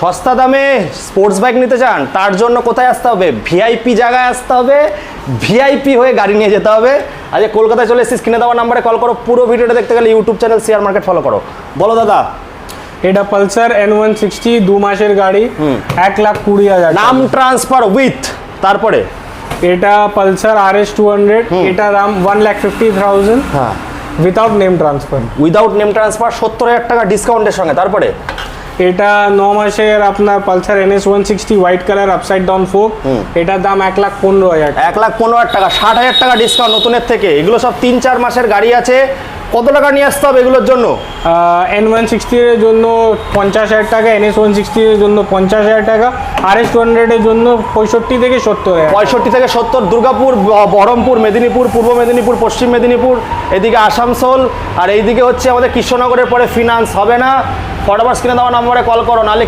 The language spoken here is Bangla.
সস্তা দামে স্পোর্টস বাইক নিতে চান, তার জন্য কোথায় আসতে হবে? ভিআইপি জায়গায় আসতে হবে, ভিআইপি হয়ে গাড়ি নিয়ে যেতে হবে। আজ কলকাতায় চলে এসেছি, স্ক্রিনে দেওয়া নাম্বারে কল করো। পুরো ভিডিওটা দেখতে গেলে YouTube channel share market follow করো। বলো দাদা। এটা পালসার N160 2 মাসের গাড়ি, 1,20,000 নাম ট্রান্সফার উইথ, তারপরে এটা পালসার RS 200, এটা দাম 1,50,000 হ্যাঁ without name transfer. Without name transfer 70,000 টাকা ডিসকাউন্টের সঙ্গে। তারপরে এটা 9 মাসের আপনার Pulsar NS 160 white colour upside down folk, এটার দাম 1,15,000। 1,15,000 টাকা, 60,000 টাকা ডিসকাউন্ট নতুনের থেকে। এগুলো সব 3-4 মাসের গাড়ি আছে। কত টাকা নিয়ে আসতে হবে এগুলোর জন্য? N160 এর জন্য 50,000 টাকা, NS 160 এর জন্য 50,000 টাকা, RS 200 এর জন্য 65 থেকে 70,000। 65 থেকে 70। দুর্গাপুর, বহরমপুর, মেদিনীপুর, পূর্ব মেদিনীপুর, পশ্চিম মেদিনীপুর, এদিকে আসানসোল, আর এইদিকে হচ্ছে আমাদের কৃষ্ণনগরের পরে ফিনান্স হবে না। ফটাফট স্ক্রিনে দেওয়া নম্বরে কল করো, নাহলে